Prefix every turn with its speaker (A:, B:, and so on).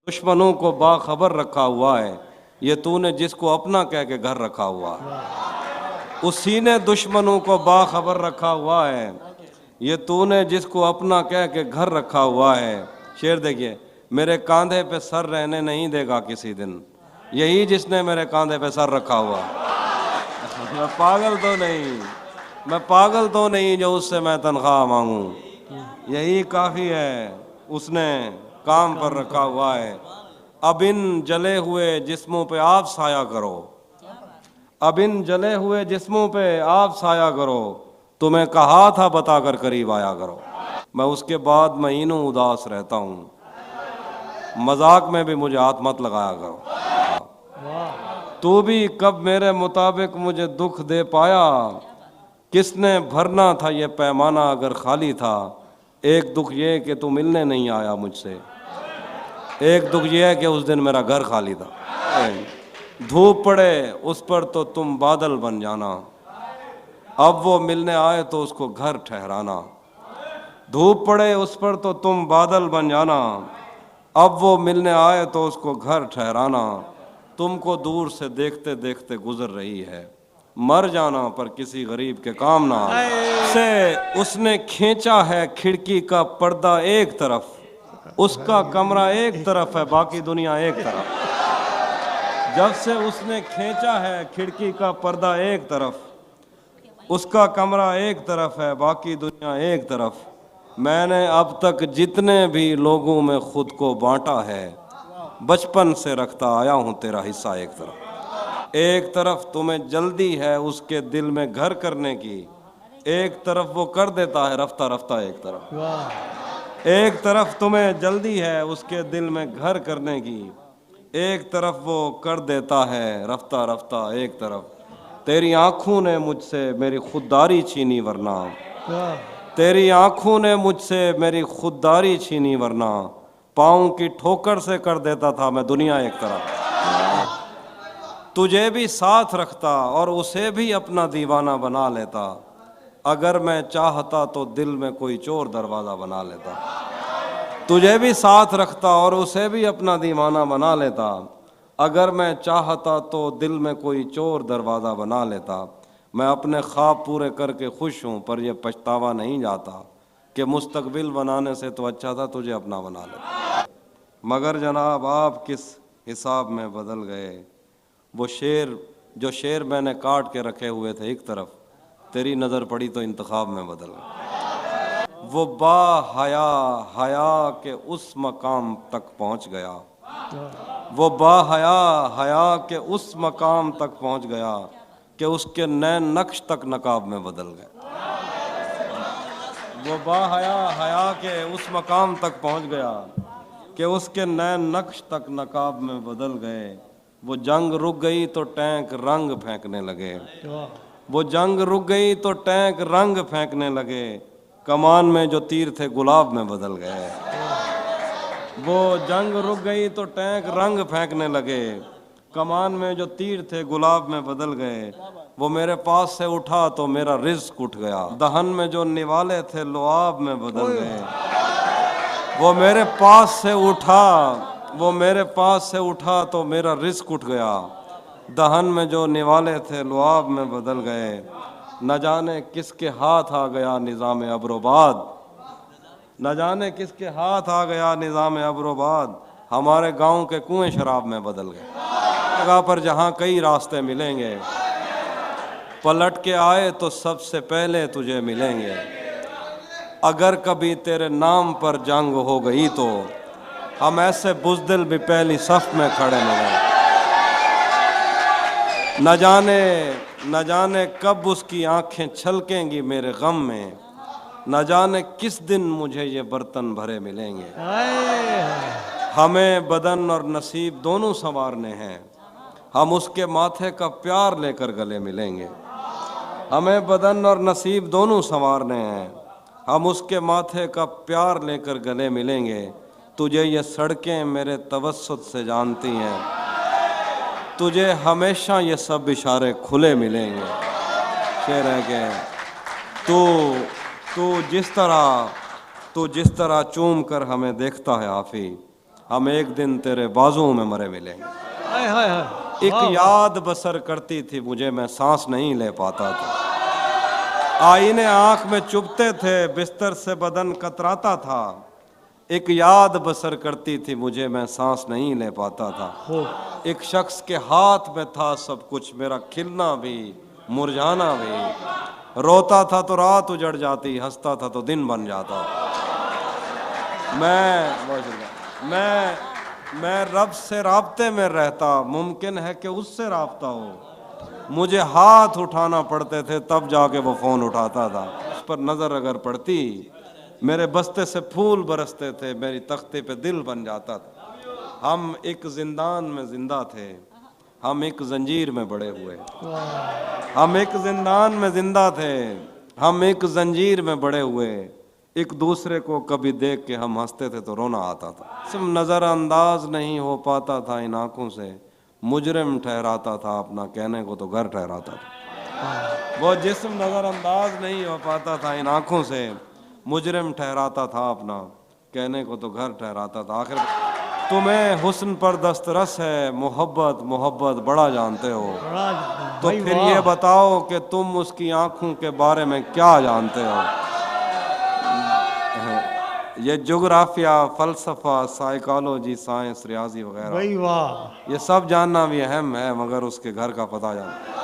A: دشمنوں کو باخبر رکھا ہوا ہے، یہ تو نے جس کو اپنا کہہ کے گھر رکھا ہوا ہے، اسی نے دشمنوں کو باخبر رکھا ہوا ہے، یہ تو نے جس کو اپنا کہہ کے گھر رکھا ہوا ہے۔ شعر دیکھیے، میرے کاندھے پہ سر رہنے نہیں دے گا کسی دن، یہی جس نے میرے کاندھے پہ سر رکھا ہوا ہے۔ میں پاگل تو نہیں جو اس سے میں تنخواہ مانگوں، یہی کافی ہے، اس نے کام پر رکھا ہوا ہے۔ اب ان جلے ہوئے جسموں پہ آپ سایہ کرو، اب ان جلے ہوئے جسموں پہ آپ سایہ کرو، تمہیں کہا تھا بتا کر قریب آیا کرو۔ میں اس کے بعد مہینوں اداس رہتا ہوں، مذاق میں بھی مجھے ہاتھ مت لگایا کرو۔ تو بھی کب میرے مطابق مجھے دکھ دے پایا، کس نے بھرنا تھا یہ پیمانہ اگر خالی تھا۔ ایک دکھ یہ کہ تو ملنے نہیں آیا مجھ سے، ایک دکھ یہ ہے کہ اس دن میرا گھر خالی تھا۔ دھوپ پڑے اس پر تو تم بادل بن جانا، اب وہ ملنے آئے تو اس کو گھر ٹھہرانا۔ دھوپ پڑے اس پر تو تم بادل بن جانا، اب وہ ملنے آئے تو اس کو گھر ٹھہرانا۔ تم کو دور سے دیکھتے دیکھتے گزر رہی ہے، مر جانا پر کسی غریب کے کام نہ آنا۔ سے اس نے کھینچا ہے کھڑکی کا پردہ ایک طرف، اس کا کمرہ ایک طرف ہے باقی دنیا ایک طرف۔ جب سے اس نے کھینچا ہے کھڑکی کا پردہ ایک طرف، اس کا کمرہ ایک طرف ہے باقی دنیا ایک طرف۔ میں نے اب تک جتنے بھی لوگوں میں خود کو بانٹا ہے، بچپن سے رکھتا آیا ہوں تیرا حصہ ایک طرف۔ ایک طرف تمہیں جلدی ہے اس کے دل میں گھر کرنے کی، ایک طرف وہ کر دیتا ہے رفتہ رفتہ ایک طرف۔ ایک طرف تمہیں جلدی ہے اس کے دل میں گھر کرنے کی، ایک طرف وہ کر دیتا ہے رفتہ رفتہ ایک طرف۔ تیری آنکھوں نے مجھ سے میری خودداری چھینی ورنہ، تیری آنکھوں نے مجھ سے میری خودداری چھینی ورنہ، پاؤں کی ٹھوکر سے کر دیتا تھا میں دنیا ایک طرف۔ تجھے بھی ساتھ رکھتا اور اسے بھی اپنا دیوانہ بنا لیتا، اگر میں چاہتا تو دل میں کوئی چور دروازہ بنا لیتا۔ تجھے بھی ساتھ رکھتا اور اسے بھی اپنا دیوانہ بنا لیتا، اگر میں چاہتا تو دل میں کوئی چور دروازہ بنا لیتا۔ میں اپنے خواب پورے کر کے خوش ہوں پر یہ پچھتاوا نہیں جاتا کہ مستقبل بنانے سے تو اچھا تھا تجھے اپنا بنا لیتا۔ مگر جناب آپ کس حساب میں بدل گئے، وہ جو شعر میں نے کاٹ کے رکھے ہوئے تھے ایک طرف، تیری نظر پڑی تو انتخاب میں بدل گئے۔ وہ با حیا کے اس مقام تک پہنچ گیا، وہ با حیا کے اس مقام تک پہنچ گیا کہ اس کے نئے نقش تک نقاب میں بدل گئے۔ وہ با حیا کے اس مقام تک پہنچ گیا کہ اس کے نئے نقش تک نقاب میں بدل گئے۔ وہ جنگ رک گئی تو ٹینک رنگ پھینکنے لگے، وہ جنگ رک گئی تو ٹینک رنگ پھینکنے لگے، کمان میں جو تیر تھے گلاب میں بدل گئے۔ وہ جنگ رک گئی تو ٹینک رنگ پھینکنے لگے، کمان میں جو تیر تھے گلاب میں بدل گئے۔ وہ میرے پاس سے اٹھا تو میرا رزق اٹھ گیا، دہن میں جو نوالے تھے لعاب میں بدل گئے۔ وہ میرے پاس سے اٹھا تو میرا رزق اٹھ گیا، دہن میں جو نوالے تھے لعاب میں بدل گئے۔ نہ جانے کس کے ہاتھ آ گیا نظام ابروباد، نہ جانے کس کے ہاتھ آ گیا نظام ابروباد، ہمارے گاؤں کے کنویں شراب میں بدل گئے۔ جگہ پر جہاں کئی راستے ملیں گے، پلٹ کے آئے تو سب سے پہلے تجھے ملیں گے۔ اگر کبھی تیرے نام پر جنگ ہو گئی تو ہم ایسے بزدل بھی پہلی صف میں کھڑے ملیں۔ نہ جانے کب اس کی آنکھیں چھلکیں گی میرے غم میں، نہ جانے کس دن مجھے یہ برتن بھرے ملیں گے۔ ہمیں بدن اور نصیب دونوں سنوارنے ہیں، ہم اس کے ماتھے کا پیار لے کر گلے ملیں گے۔ ہمیں بدن اور نصیب دونوں سنوارنے ہیں، ہم اس کے ماتھے کا پیار لے کر گلے ملیں گے۔ تجھے یہ سڑکیں میرے توسط سے جانتی ہیں، تجھے ہمیشہ یہ سب اشارے کھلے ملیں گے۔ شعر ہے کہ تو جس طرح چوم کر ہمیں دیکھتا ہے آفی، ہم ایک دن تیرے بازوؤں میں مرے ملیں گے.
B: ہائے ہائے ہائے.
A: ایک یاد بسر کرتی تھی مجھے، میں سانس نہیں لے پاتا تھا. آئینے آنکھ میں چبھتے تھے، بستر سے بدن کتراتا تھا. ایک یاد بسر کرتی تھی مجھے، میں سانس نہیں لے پاتا تھا. ایک شخص کے ہاتھ میں تھا سب کچھ، میرا کھلنا بھی مرجھانا بھی. روتا تھا تو رات اجڑ جاتی، ہنستا تھا تو دن بن جاتا. میں رب سے رابطے میں رہتا، ممکن ہے کہ اس سے رابطہ ہو. مجھے ہاتھ اٹھانا پڑتے تھے تب جا کے وہ فون اٹھاتا تھا. اس پر نظر اگر پڑتی، میرے بستے سے پھول برستے تھے، میری تختے پہ دل بن جاتا تھا. ہم ایک زندان میں زندہ تھے، ہم ایک زنجیر میں بڑے ہوئے. ہم ایک زندان میں زندہ تھے، ہم ایک زنجیر میں بڑے ہوئے. ایک دوسرے کو کبھی دیکھ کے ہم ہنستے تھے تو رونا آتا تھا. جسم نظر انداز نہیں ہو پاتا تھا ان آنکھوں سے، مجرم ٹھہراتا تھا اپنا، کہنے کو تو گھر ٹھہراتا تھا. وہ جسم نظر انداز نہیں ہو پاتا تھا ان آنکھوں سے، مجرم ٹھہراتا تھا اپنا، کہنے کو تو گھر ٹھہراتا تھا. آخر تمہیں حسن پر دسترس ہے، محبت محبت بڑا جانتے ہو، تو پھر یہ بتاؤ کہ تم اس کی آنکھوں کے بارے میں کیا جانتے ہو. یہ جغرافیہ، فلسفہ، سائیکالوجی، سائنس، ریاضی وغیرہ، یہ سب جاننا بھی اہم ہے، مگر اس کے گھر کا پتہ جاننا